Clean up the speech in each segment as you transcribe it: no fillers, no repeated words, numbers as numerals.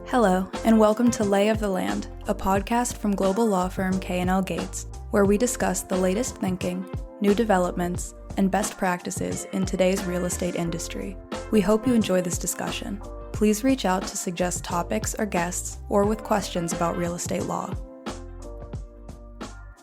Hello, and welcome to Lay of the Land, a podcast from global law firm K&L Gates, where we discuss the latest thinking, new developments, and best practices in today's real estate industry. We hope you enjoy this discussion. Please reach out to suggest topics or guests, or with questions about real estate law.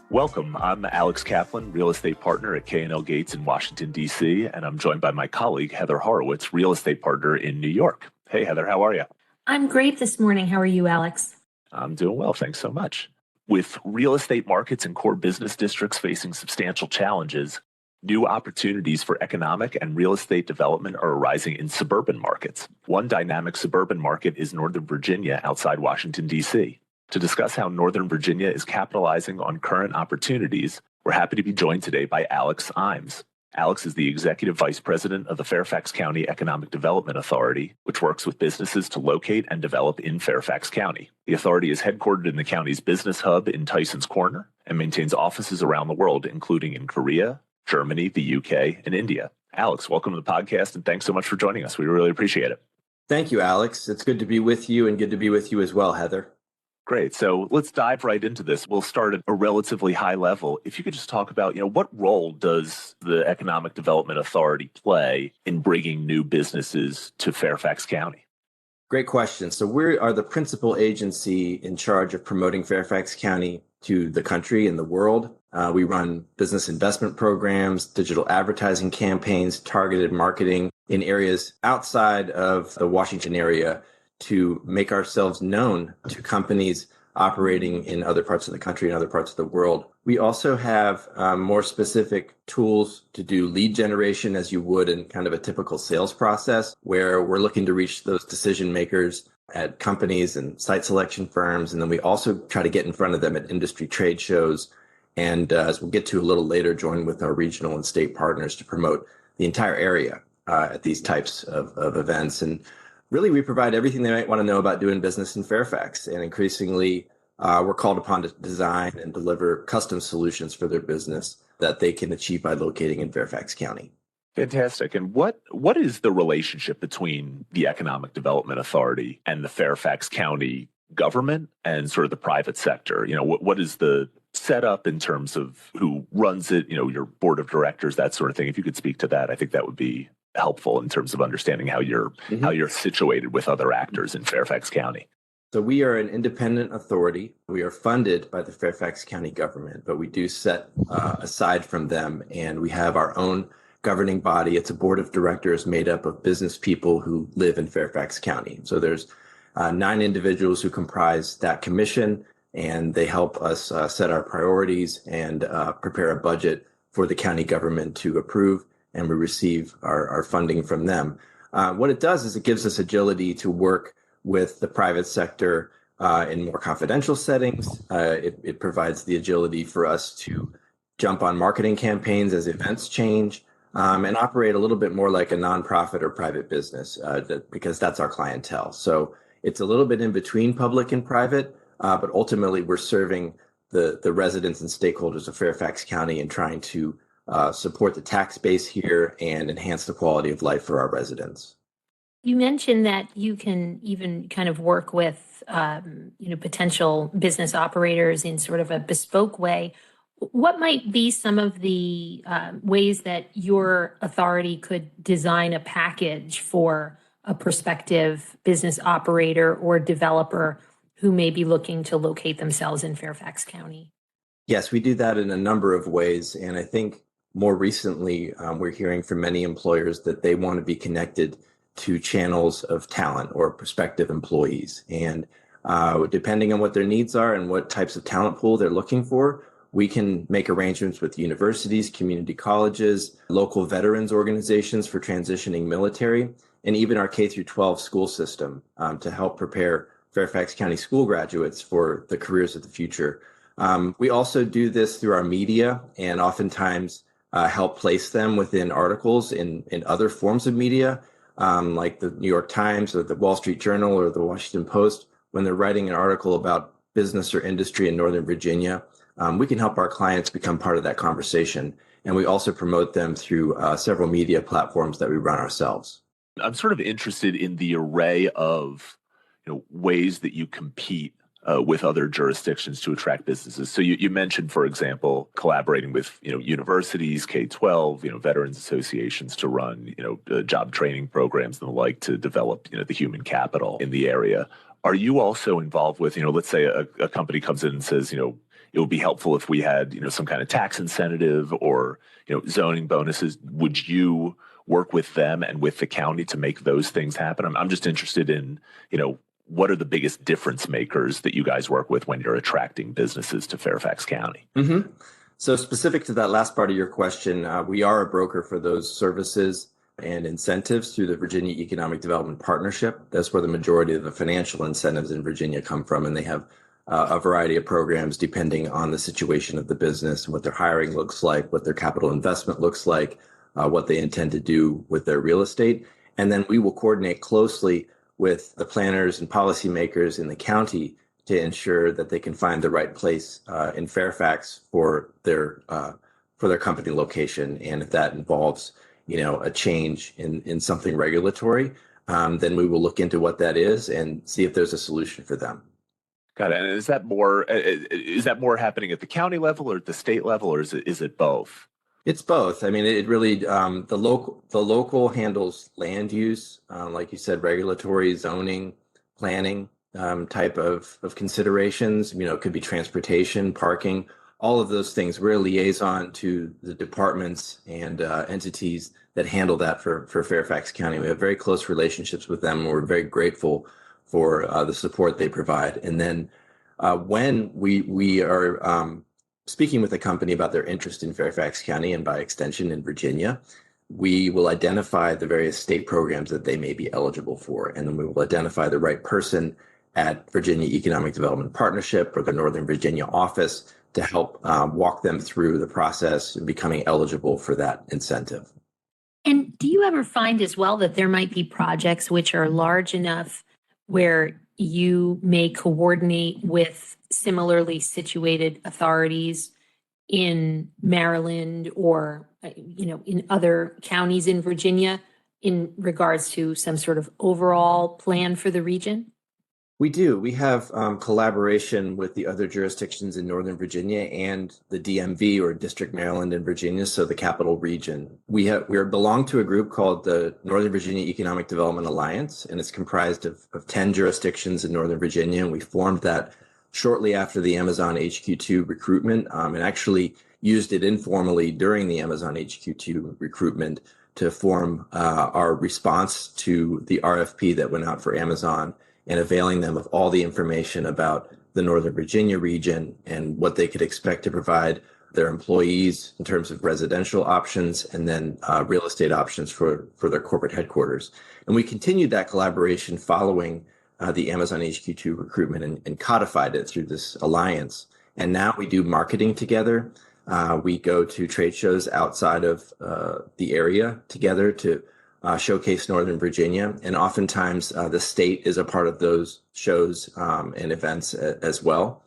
Welcome. I'm Alex Kaplan, real estate partner at K&L Gates in Washington, D.C., and I'm joined by my colleague, Heather Horowitz, real estate partner in New York. Hey, Heather, how are you? I'm great this morning. How are you, Alex? I'm doing well. Thanks so much. With real estate markets and core business districts facing substantial challenges, new opportunities for economic and real estate development are arising in suburban markets. One dynamic suburban market is Northern Virginia outside Washington, D.C. To discuss how Northern Virginia is capitalizing on current opportunities, we're happy to be joined today by Alex Iams. Alex is the Executive Vice President of the Fairfax County Economic Development Authority, which works with businesses to locate and develop in Fairfax County. The authority is headquartered in the county's business hub in Tysons Corner and maintains offices around the world, including in Korea, Germany, the UK, and India. Alex, welcome to the podcast, and thanks so much for joining us. We really appreciate it. Thank you, Alex. It's good to be with you and good to be with you as well, Heather. Great. So let's dive right into this. We'll start at a relatively high level. If you could just talk about, what role does the Economic Development Authority play in bringing new businesses to Fairfax County? Great question. So we are the principal agency in charge of promoting Fairfax County to the country and the world. We run business investment programs, digital advertising campaigns, targeted marketing in areas outside of the Washington area to make ourselves known to companies operating in other parts of the country and other parts of the world. We also have more specific tools to do lead generation as you would in kind of a typical sales process, where we're looking to reach those decision makers at companies and site selection firms. And then we also try to get in front of them at industry trade shows. And as we'll get to a little later, join with our regional and state partners to promote the entire area at these types of events. And really, we provide everything they might want to know about doing business in Fairfax. And increasingly, we're called upon to design and deliver custom solutions for their business that they can achieve by locating in Fairfax County. Fantastic. And what is the relationship between the Economic Development Authority and the Fairfax County government and sort of the private sector? What is the setup in terms of who runs it, your board of directors, that sort of thing? If you could speak to that, I think that would be helpful in terms of understanding how you're situated with other actors in Fairfax County. So we are an independent authority. We are funded by the Fairfax County government, but we do set aside from them, and we have our own governing body. It's a board of directors made up of business people who live in Fairfax County. So there's 9 individuals who comprise that commission, and they help us set our priorities and prepare a budget for the county government to approve, and we receive our funding from them. What it does is it gives us agility to work with the private sector in more confidential settings. It provides the agility for us to jump on marketing campaigns as events change, and operate a little bit more like a nonprofit or private business because that's our clientele. So it's a little bit in between public and private, but ultimately we're serving the residents and stakeholders of Fairfax County and trying to support the tax base here and enhance the quality of life for our residents. You mentioned that you can even kind of work with, potential business operators in sort of a bespoke way. What might be some of the ways that your authority could design a package for a prospective business operator or developer who may be looking to locate themselves in Fairfax County? Yes, we do that in a number of ways. And I think more recently, we're hearing from many employers that they want to be connected to channels of talent or prospective employees. And depending on what their needs are and what types of talent pool they're looking for, we can make arrangements with universities, community colleges, local veterans organizations for transitioning military, and even our K through 12 school system to help prepare Fairfax County school graduates for the careers of the future. We also do this through our media and oftentimes help place them within articles in other forms of media, like the New York Times or the Wall Street Journal or the Washington Post. When they're writing an article about business or industry in Northern Virginia, we can help our clients become part of that conversation. And we also promote them through several media platforms that we run ourselves. I'm sort of interested in the array of ways that you compete with other jurisdictions to attract businesses. So you mentioned, for example, collaborating with universities, K-12, veterans associations to run job training programs and the like to develop the human capital in the area. Are you also involved with let's say a company comes in and says it would be helpful if we had some kind of tax incentive or zoning bonuses? Would you work with them and with the county to make those things happen? I'm just interested in what are the biggest difference makers that you guys work with when you're attracting businesses to Fairfax County? Mm-hmm. So specific to that last part of your question, we are a broker for those services and incentives through the Virginia Economic Development Partnership. That's where the majority of the financial incentives in Virginia come from, and they have a variety of programs depending on the situation of the business, what their hiring looks like, what their capital investment looks like, what they intend to do with their real estate. And then we will coordinate closely with the planners and policymakers in the county to ensure that they can find the right place in Fairfax for their company location. And if that involves, a change in something regulatory, then we will look into what that is and see if there's a solution for them. Got it. And is that more happening at the county level or at the state level, or is it both? It's both. I mean, it really the local handles land use, like you said, regulatory, zoning, planning type of considerations. It could be transportation, parking, all of those things. We're a liaison to the departments and entities that handle that for Fairfax County. We have very close relationships with them, and we're very grateful for the support they provide. And then when we are speaking with a company about their interest in Fairfax County and by extension in Virginia, we will identify the various state programs that they may be eligible for. And then we will identify the right person at Virginia Economic Development Partnership or the Northern Virginia office to help walk them through the process of becoming eligible for that incentive. And do you ever find as well that there might be projects which are large enough where you may coordinate with similarly situated authorities in Maryland or, in other counties in Virginia in regards to some sort of overall plan for the region? We do. We have collaboration with the other jurisdictions in Northern Virginia and the DMV or District Maryland and Virginia, so the capital region. We belong to a group called the Northern Virginia Economic Development Alliance, and it's comprised of 10 jurisdictions in Northern Virginia, and we formed that shortly after the Amazon HQ2 recruitment, and actually used it informally during the Amazon HQ2 recruitment to form our response to the RFP that went out for Amazon, and availing them of all the information about the Northern Virginia region and what they could expect to provide their employees in terms of residential options and then real estate options for their corporate headquarters. And we continued that collaboration following the Amazon HQ2 recruitment and codified it through this alliance. And now we do marketing together. We go to trade shows outside of the area together to showcase Northern Virginia. And oftentimes the state is a part of those shows and events as well,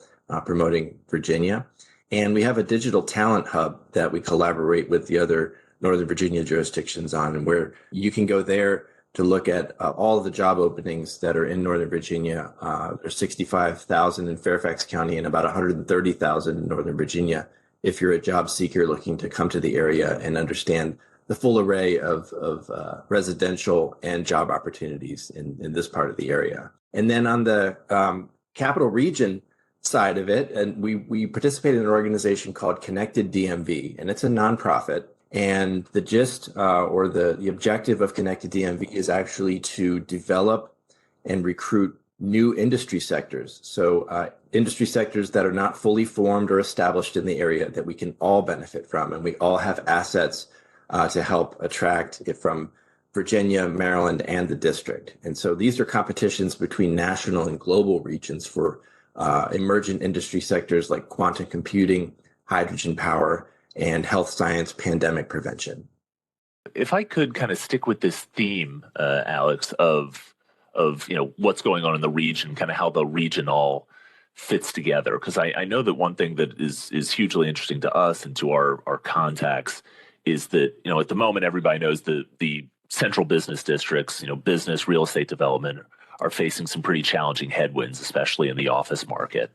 promoting Virginia. And we have a digital talent hub that we collaborate with the other Northern Virginia jurisdictions on, and where you can go there to look at all of the job openings that are in Northern Virginia. There's 65,000 in Fairfax County and about 130,000 in Northern Virginia if you're a job seeker looking to come to the area and understand the full array of residential and job opportunities in this part of the area. And then on the capital region side of it, and we participate in an organization called Connected DMV, and it's a nonprofit. And the gist or the objective of Connected DMV is actually to develop and recruit new industry sectors. So industry sectors that are not fully formed or established in the area that we can all benefit from. And we all have assets to help attract it from Virginia, Maryland, and the district. And so these are competitions between national and global regions for emergent industry sectors like quantum computing, hydrogen power, and health science pandemic prevention. If I could kind of stick with this theme, Alex, of what's going on in the region, kind of how the region all fits together, because I know that one thing that is hugely interesting to us and to our contacts is that, at the moment, everybody knows the central business districts, business, real estate development are facing some pretty challenging headwinds, especially in the office market.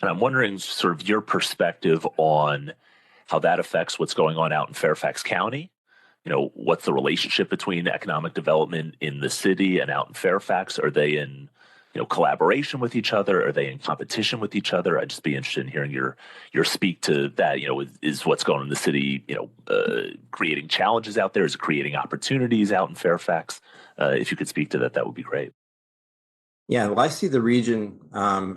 And I'm wondering sort of your perspective on how that affects what's going on out in Fairfax County. What's the relationship between economic development in the city and out in Fairfax? Are they in, collaboration with each other? Are they in competition with each other? I'd just be interested in hearing your speak to that. Is what's going on in the city, creating challenges out there? Is it creating opportunities out in Fairfax? If you could speak to that, that would be great. Yeah, well, I see the region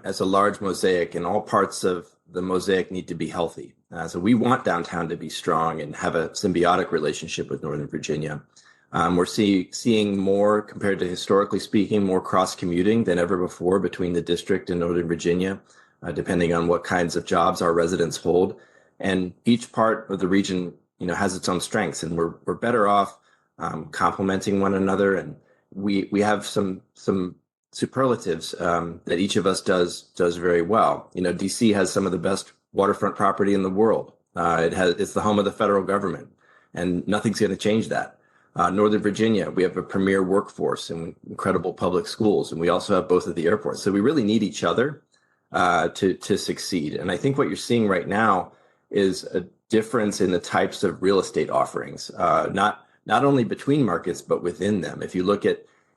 as a large mosaic, and all parts of the mosaic need to be healthy. So we want downtown to be strong and have a symbiotic relationship with Northern Virginia. We're seeing more, compared to historically speaking, more cross-commuting than ever before between the district and Northern Virginia, depending on what kinds of jobs our residents hold. And each part of the region, has its own strengths, and we're better off complementing one another. And we have some superlatives that each of us does very well. DC has some of the best waterfront property in the world. It's the home of the federal government, and nothing's going to change that. Northern Virginia, we have a premier workforce and incredible public schools, and we also have both of the airports. So we really need each other to succeed. And I think what you're seeing right now is a difference in the types of real estate offerings, not only between markets, but within them. If you look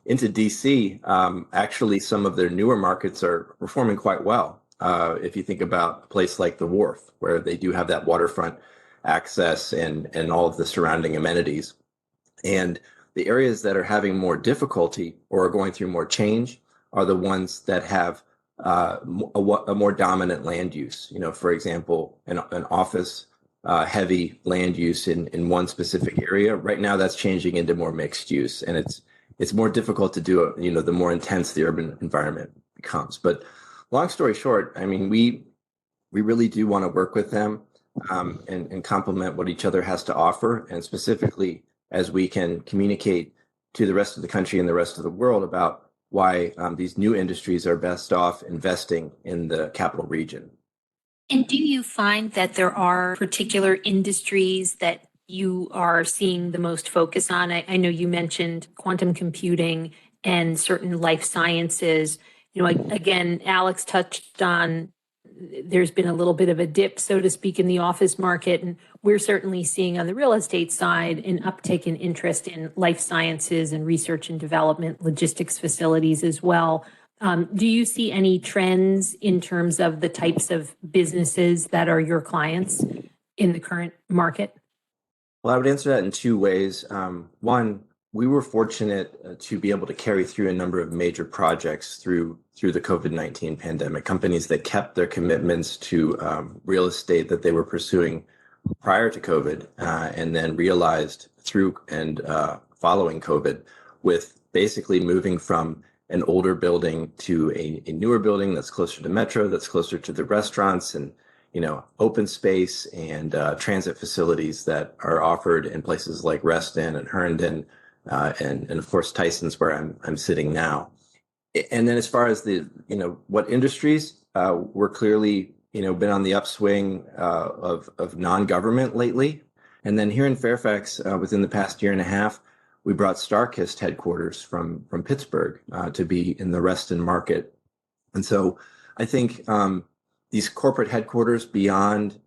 into DC, actually some of their newer markets are performing quite well. If you think about a place like the Wharf, where they do have that waterfront access and all of the surrounding amenities. And the areas that are having more difficulty or are going through more change are the ones that have a more dominant land use. For example, an office heavy land use in one specific area. Right now, that's changing into more mixed use, and it's more difficult to do it, the more intense the urban environment becomes. But long story short, I mean, we really do want to work with them and complement what each other has to offer, and specifically as we can communicate to the rest of the country and the rest of the world about why these new industries are best off investing in the capital region. And do you find that there are particular industries that you are seeing the most focus on? I know you mentioned quantum computing and certain life sciences. Again, Alex touched on there's been a little bit of a dip, so to speak, in the office market. And we're certainly seeing on the real estate side an uptick in interest in life sciences and research and development, logistics facilities as well. Do you see any trends in terms of the types of businesses that are your clients in the current market? Well, I would answer that in two ways. One, we were fortunate to be able to carry through a number of major projects through the COVID-19 pandemic, companies that kept their commitments to real estate that they were pursuing prior to COVID and then realized through and following COVID, with basically moving from an older building to a newer building that's closer to Metro, that's closer to the restaurants and open space and transit facilities that are offered in places like Reston and Herndon, and of course Tyson's, where I'm sitting now. And then as far as the what industries, we're clearly been on the upswing of non-government lately. And then here in Fairfax, within the past year and a half, we brought StarKist headquarters from Pittsburgh to be in the Reston market. And so I think these corporate headquarters beyond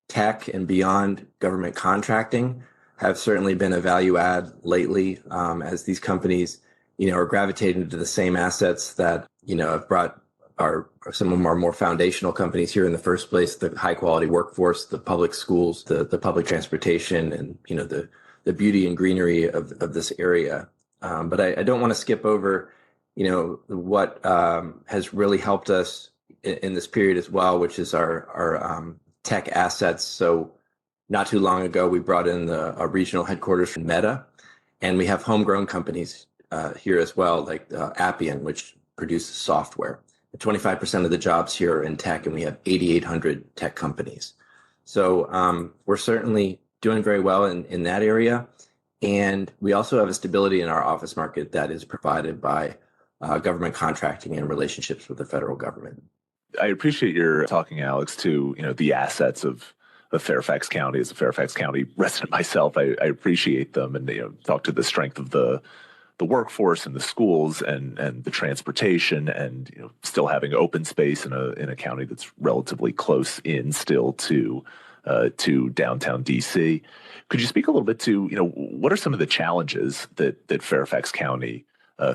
tech and beyond government contracting have certainly been a value add lately, as these companies, are gravitating to the same assets that, have brought some of our more foundational companies here in the first place, the high quality workforce, the public schools, the public transportation, and, the beauty and greenery of this area. But I don't want to skip over, what has really helped us in this period as well, which is our tech assets. So not too long ago, we brought in a regional headquarters from Meta, and we have homegrown companies here as well, like Appian, which produces software. 25% of the jobs here are in tech, and we have 8,800 tech companies. So we're certainly doing very well in that area. And we also have a stability in our office market that is provided by government contracting and relationships with the federal government. I appreciate your talking, Alex, to the assets of Fairfax County. As a Fairfax County resident myself, I appreciate them, and talk to the strength of the the workforce and the schools and the transportation and still having open space in a county that's relatively close in still to downtown DC. Could you speak a little bit to what are some of the challenges that Fairfax County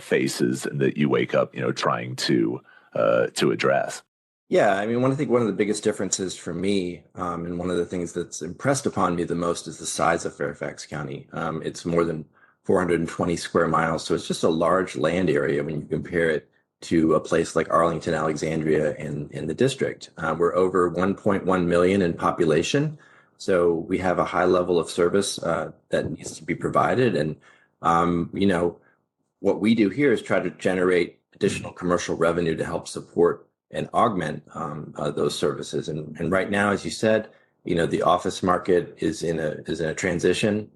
faces and that you wake up trying to address? Yeah, I mean, I think one of the biggest differences for me, and one of the things that's impressed upon me the most is the size of Fairfax County. It's more than 420 square miles, so it's just a large land area when you compare it to a place like Arlington, Alexandria in the district. We're over 1.1 million in population, so we have a high level of service that needs to be provided. And, what we do here is try to generate additional commercial revenue to help support and augment those services. And right now, as you said, the office market is in a transition.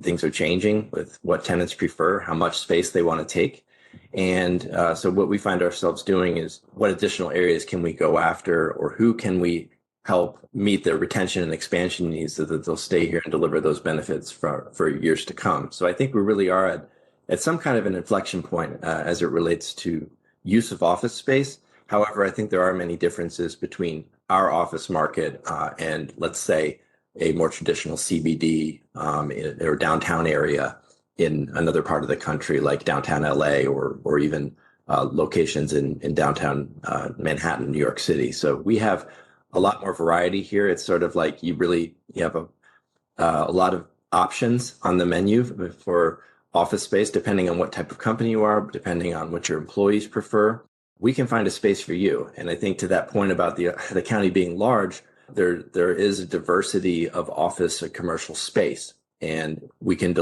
Things are changing with what tenants prefer, how much space they want to take. And so what we find ourselves doing is what additional areas can we go after, or who can we help meet their retention and expansion needs so that they'll stay here and deliver those benefits for years to come. So I think we really are at some kind of an inflection point as it relates to use of office space. However, I think there are many differences between our office market and, let's say, a more traditional CBD or downtown area in another part of the country, like downtown LA or even locations in downtown Manhattan, New York City. So we have a lot more variety here. It's sort of like you have a lot of options on the menu for office space, depending on what type of company you are, depending on what your employees prefer. We can find a space for you. And I think to that point about the county being large, there is a diversity of office and commercial space. And we can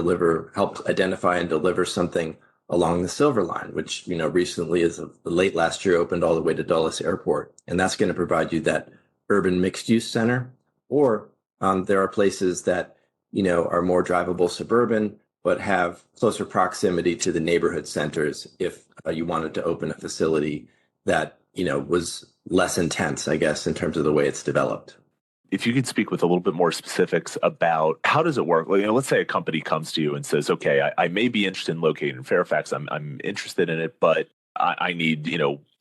help identify and deliver something along the Silver Line, which, recently late last year opened all the way to Dulles Airport. And that's going to provide you that urban mixed use center. Or there are places that, are more drivable suburban, but have closer proximity to the neighborhood centers if you wanted to open a facility that, was less intense, I guess, in terms of the way it's developed. If you could speak with a little bit more specifics about how does it work? Let's say a company comes to you and says, okay, I may be interested in locating in Fairfax. I'm interested in it, but I need,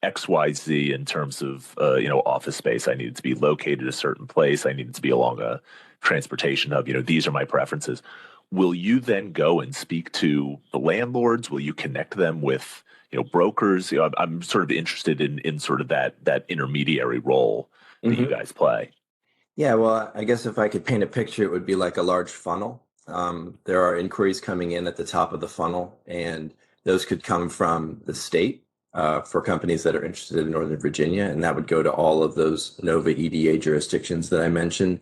X, Y, Z in terms of, office space. I need it to be located a certain place. I need it to be along a transportation hub. These are my preferences. Will you then go and speak to the landlords? Will you connect them with, brokers? I'm sort of interested in sort of that intermediary role that you guys play. Yeah, well, I guess if I could paint a picture, it would be like a large funnel. There are inquiries coming in at the top of the funnel, and those could come from the state for companies that are interested in Northern Virginia, and that would go to all of those NOVA EDA jurisdictions that I mentioned.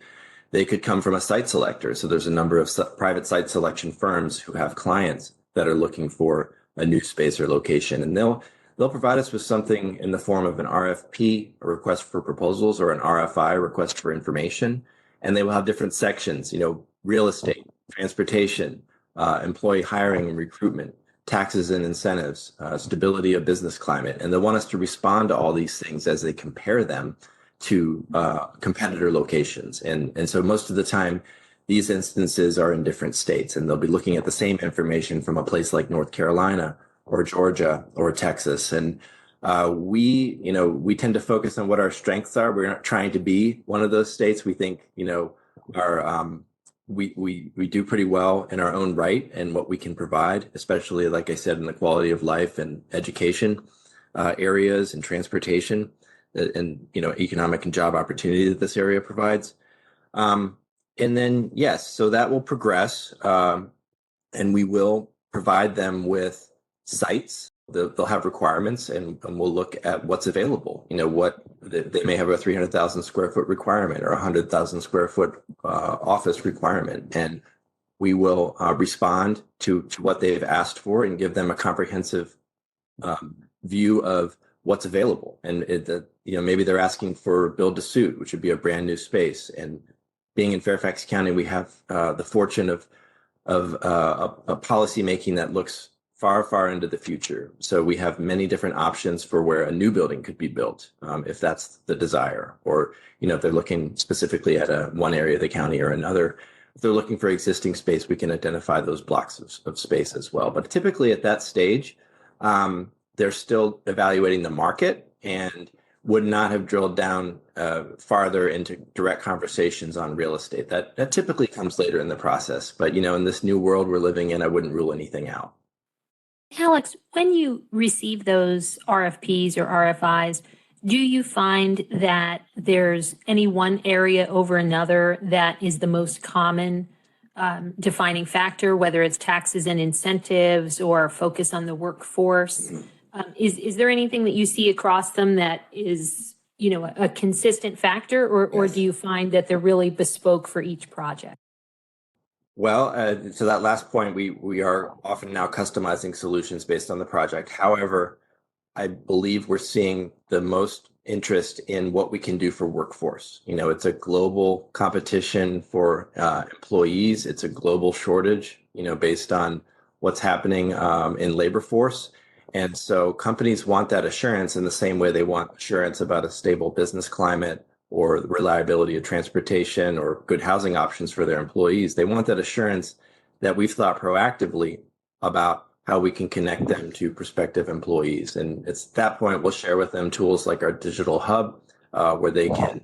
They could come from a site selector. So there's a number of private site selection firms who have clients that are looking for a new space or location, and they'll provide us with something in the form of an RFP, a request for proposals, or an RFI, request for information. And they will have different sections, real estate, transportation, employee hiring and recruitment, taxes and incentives, stability of business climate. And they'll want us to respond to all these things as they compare them to competitor locations. And so most of the time, these instances are in different states, and they'll be looking at the same information from a place like North Carolina or Georgia or Texas. And we tend to focus on what our strengths are. We're not trying to be one of those states. We think, we do pretty well in our own right and what we can provide, especially, like I said, in the quality of life and education areas and transportation and, economic and job opportunity that this area provides. And then, yes, so that will progress, and we will provide them with sites. They'll have requirements, and we'll look at what's available. They may have a 300,000 square foot requirement or a 100,000 square foot office requirement, and we will respond to what they've asked for and give them a comprehensive view of what's available. And maybe they're asking for build to suit, which would be a brand new space. And being in Fairfax County, we have the fortune of a policy making that looks far, far into the future. So we have many different options for where a new building could be built, if that's the desire, or if they're looking specifically at one area of the county or another. if they're looking for existing space, we can identify those blocks of space as well. But typically at that stage, they're still evaluating the market and would not have drilled down farther into direct conversations on real estate. That typically comes later in the process. But, in this new world we're living in, I wouldn't rule anything out. Alex, when you receive those RFPs or RFIs, do you find that there's any one area over another that is the most common defining factor, whether it's taxes and incentives or focus on the workforce? Is there anything that you see across them that is, a consistent factor, or Yes. do you find that they're really bespoke for each project? Well, to that last point, we are often now customizing solutions based on the project. However, I believe we're seeing the most interest in what we can do for workforce. It's a global competition for employees. It's a global shortage, based on what's happening in labor force. And so companies want that assurance in the same way they want assurance about a stable business climate or the reliability of transportation or good housing options for their employees. They want that assurance that we've thought proactively about how we can connect them to prospective employees. And it's at that point we'll share with them tools like our digital hub, where they can,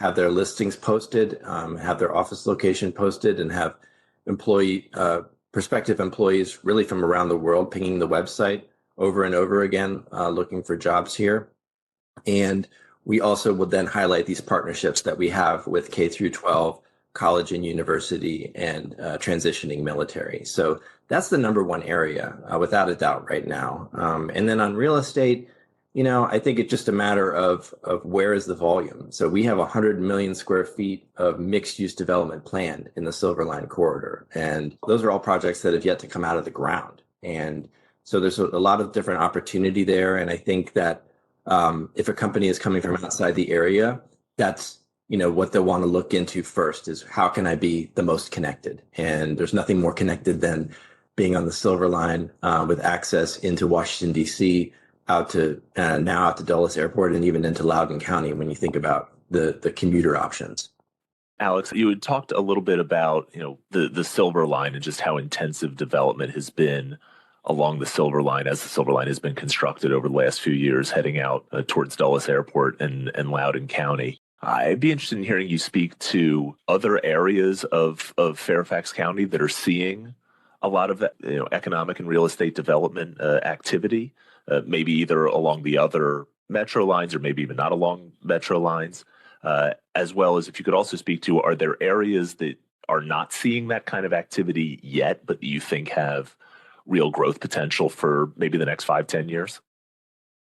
have their listings posted, have their office location posted, and have prospective employees really from around the world pinging the website over and over again, looking for jobs here. And we also would then highlight these partnerships that we have with K through 12, college and university, and transitioning military. So that's the number one area, without a doubt, right now. And then on real estate, I think it's just a matter of where is the volume. So we have 100 million square feet of mixed use development planned in the Silver Line corridor. And those are all projects that have yet to come out of the ground. And so there's a lot of different opportunity there. And I think that if a company is coming from outside the area, that's what they'll want to look into first is how can I be the most connected? And there's nothing more connected than being on the Silver Line with access into Washington, D.C., out to Dulles Airport, and even into Loudoun County when you think about the commuter options. Alex, you had talked a little bit about the Silver Line and just how intensive development has been along the Silver Line as the Silver Line has been constructed over the last few years, heading out towards Dulles Airport and Loudoun County. I'd be interested in hearing you speak to other areas of Fairfax County that are seeing a lot of that, economic and real estate development activity, maybe either along the other metro lines or maybe even not along metro lines, as well as if you could also speak to, are there areas that are not seeing that kind of activity yet, but that you think have real growth potential for maybe the next 5-10 years?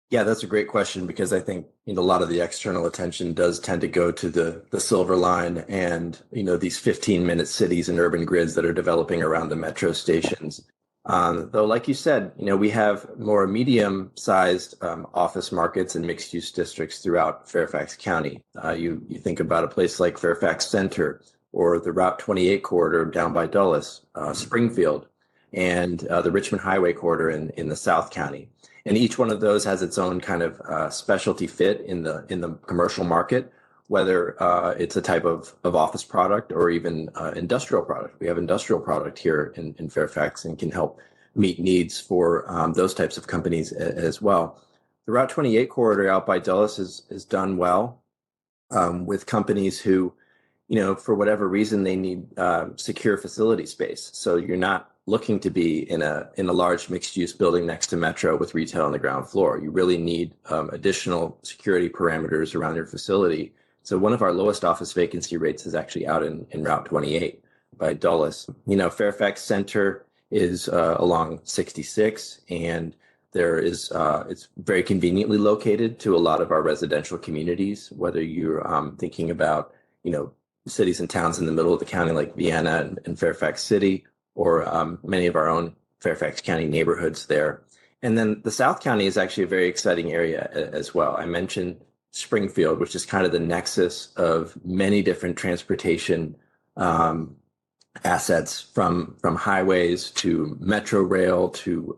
Yeah, that's a great question because I think a lot of the external attention does tend to go to the Silver Line and these 15-minute cities and urban grids that are developing around the metro stations. Though, like you said, we have more medium-sized office markets and mixed-use districts throughout Fairfax County. You think about a place like Fairfax Center or the Route 28 corridor down by Dulles, Springfield, and the Richmond Highway corridor in the South County. And each one of those has its own kind of specialty fit in the commercial market, whether it's a type of office product or even industrial product. We have industrial product here in Fairfax and can help meet needs for those types of companies as well. The Route 28 corridor out by Dulles has done well with companies who, for whatever reason, they need secure facility space. So you're not looking to be in a large mixed use building next to Metro with retail on the ground floor. You really need additional security parameters around your facility. So one of our lowest office vacancy rates is actually out in Route 28 by Dulles. Fairfax Center is along 66, and there is it's very conveniently located to a lot of our residential communities, whether you're thinking about cities and towns in the middle of the county like Vienna and Fairfax City, or many of our own Fairfax County neighborhoods there. And then the South County is actually a very exciting area as well. I mentioned Springfield, which is kind of the nexus of many different transportation assets from highways to metro rail to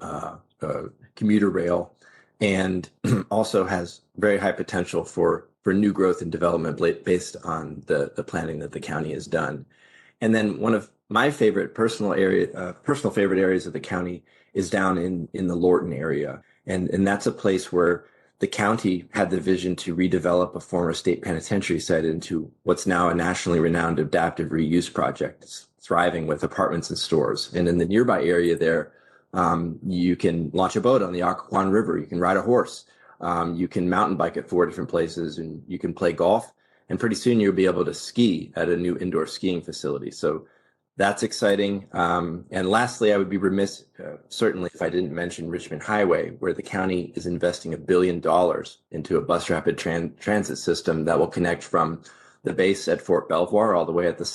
commuter rail, and also has very high potential for new growth and development based on the planning that the county has done. And then one of my favorite personal favorite areas of the county is down in the Lorton area. And that's a place where the county had the vision to redevelop a former state penitentiary site into what's now a nationally renowned adaptive reuse project. It's thriving with apartments and stores. And in the nearby area there, you can launch a boat on the Occoquan River. You can ride a horse. You can mountain bike at 4 different places, and you can play golf. And pretty soon you'll be able to ski at a new indoor skiing facility. So that's exciting. And lastly, I would be remiss, certainly, if I didn't mention Richmond Highway, where the county is investing $1 billion into a bus rapid transit system that will connect from the base at Fort Belvoir all the way at the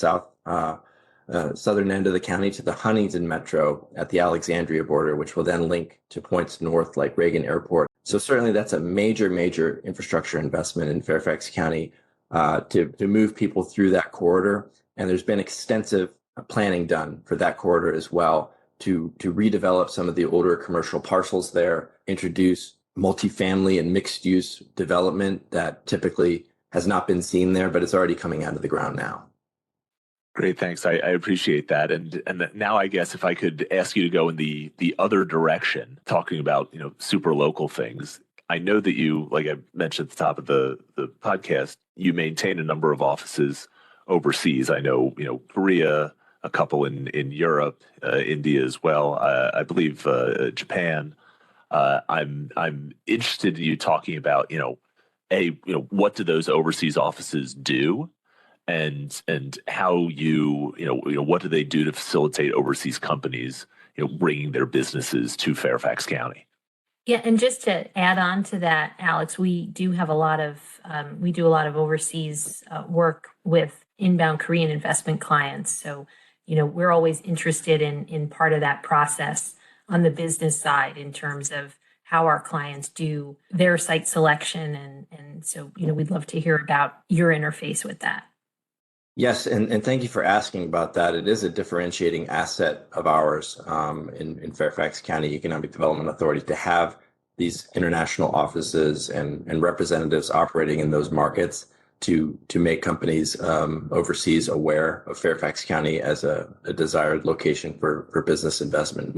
southern end of the county to the Huntington Metro at the Alexandria border, which will then link to points north like Reagan Airport. So certainly that's a major, major infrastructure investment in Fairfax County to move people through that corridor. And there's been extensive planning done for that corridor as well to redevelop some of the older commercial parcels there, introduce multifamily and mixed use development that typically has not been seen there, but it's already coming out of the ground now. Great, thanks. I appreciate that. And now I guess if I could ask you to go in the other direction, talking about, super local things. I know that you, like I mentioned at the top of the podcast, you maintain a number of offices overseas. I know, Korea, a couple in Europe, India as well. I believe Japan. I'm interested in you talking about, what do those overseas offices do? And how what do they do to facilitate overseas companies, bringing their businesses to Fairfax County? Yeah, and just to add on to that, Alex, we do have a lot of overseas work with inbound Korean investment clients. So, we're always interested in part of that process on the business side in terms of how our clients do their site selection, and so we'd love to hear about your interface with that. Yes, and thank you for asking about that. It is a differentiating asset of ours in Fairfax County Economic Development Authority to have these international offices and representatives operating in those markets to make companies overseas aware of Fairfax County as a desired location for business investment.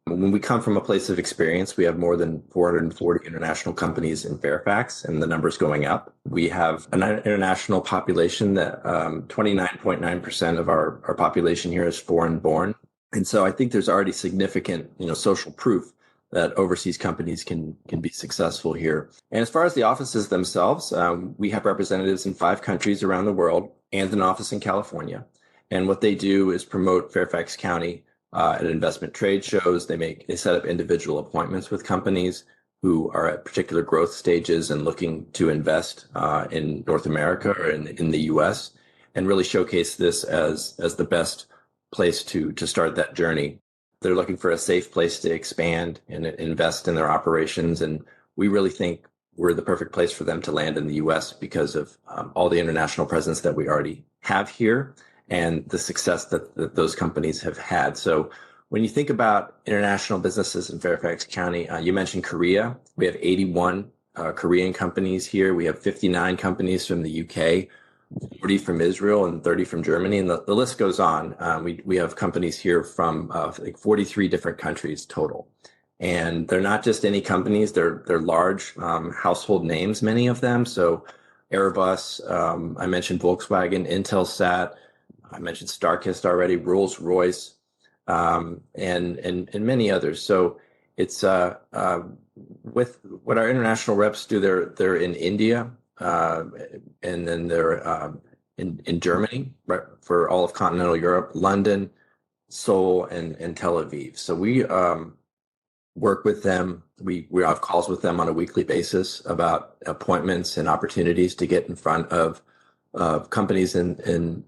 When we come from a place of experience, we have more than 440 international companies in Fairfax, and the number's going up. We have an international population that 29.9% of our population here is foreign born. And so I think there's already significant, social proof that overseas companies can be successful here. And as far as the offices themselves, we have representatives in 5 countries around the world and an office in California. And what they do is promote Fairfax County at investment trade shows. They set up individual appointments with companies who are at particular growth stages and looking to invest in North America or in the US, and really showcase this as the best place to start that journey. They're looking for a safe place to expand and invest in their operations. And we really think we're the perfect place for them to land in the US because of all the international presence that we already have here and the success that those companies have had. So when you think about international businesses in Fairfax County, you mentioned Korea. We have 81 Korean companies here. We have 59 companies from the UK, 40 from Israel, and 30 from Germany. And the list goes on. We have companies here from 43 different countries total. And they're not just any companies. They're large household names, many of them. So Airbus, I mentioned Volkswagen, Intelsat, I mentioned Starkist already, Rolls-Royce, and many others. So it's with what our international reps do. They're in India, and then they're in Germany, right, for all of continental Europe, London, Seoul, and Tel Aviv. So we work with them. We have calls with them on a weekly basis about appointments and opportunities to get in front of companies in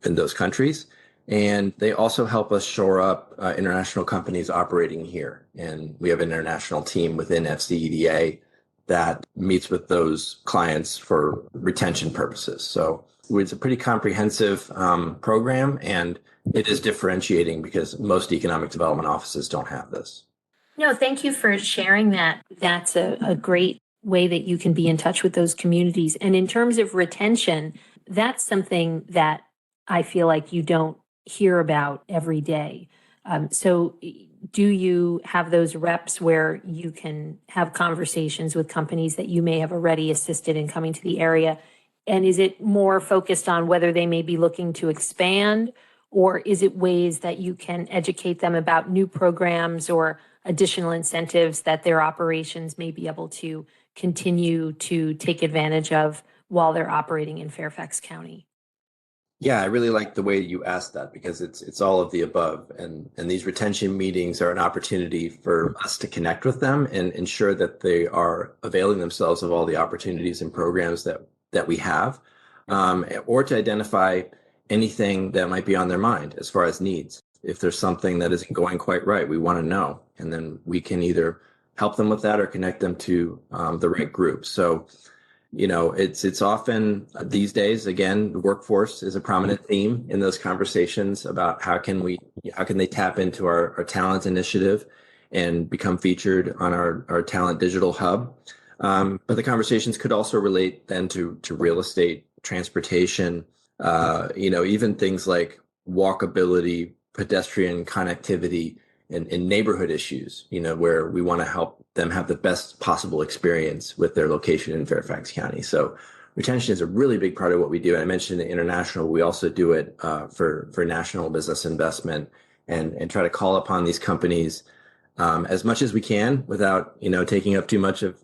those countries. And they also help us shore up international companies operating here. And we have an international team within FCEDA that meets with those clients for retention purposes. So it's a pretty comprehensive program, and it is differentiating because most economic development offices don't have this. No, thank you for sharing that. That's a great way that you can be in touch with those communities. And in terms of retention, that's something that I feel like you don't hear about every day. So do you have those reps where you can have conversations with companies that you may have already assisted in coming to the area? And is it more focused on whether they may be looking to expand, or is it ways that you can educate them about new programs or additional incentives that their operations may be able to continue to take advantage of while they're operating in Fairfax County? Yeah, I really like the way you asked that because it's all of the above. And these retention meetings are an opportunity for us to connect with them and ensure that they are availing themselves of all the opportunities and programs that we have, or to identify anything that might be on their mind as far as needs. If there's something that isn't going quite right, we want to know, and then we can either help them with that or connect them to the right group. So it's often these days, again, the workforce is a prominent theme in those conversations about how can they tap into our talent initiative and become featured on our talent digital hub. But the conversations could also relate then to real estate, transportation, even things like walkability, pedestrian connectivity, and neighborhood issues, where we want to help them have the best possible experience with their location in Fairfax County. So retention is a really big part of what we do. And I mentioned the international, we also do it for national business investment and try to call upon these companies as much as we can without, taking up too much of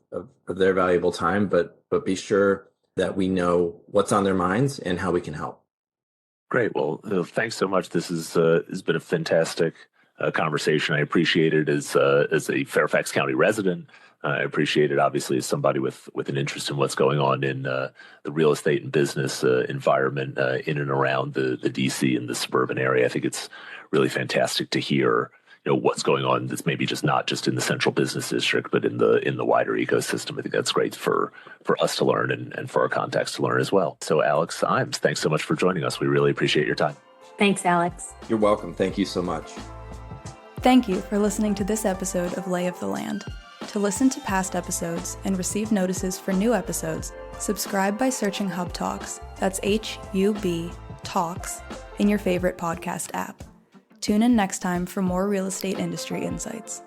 their valuable time, but be sure that we know what's on their minds and how we can help. Great. Well, thanks so much. This has been a fantastic conversation. I appreciate it as a Fairfax County resident. I appreciate it, obviously, as somebody with an interest in what's going on in the real estate and business environment in and around the DC and the suburban area. I think it's really fantastic to hear what's going on that's maybe just not just in the central business district, but in the wider ecosystem. I think that's great for us to learn and for our contacts to learn as well. So Alex Iams, thanks so much for joining us. We really appreciate your time. Thanks, Alex. You're welcome. Thank you so much. Thank you for listening to this episode of Lay of the Land. To listen to past episodes and receive notices for new episodes, subscribe by searching Hub Talks, that's HUB Talks, in your favorite podcast app. Tune in next time for more real estate industry insights.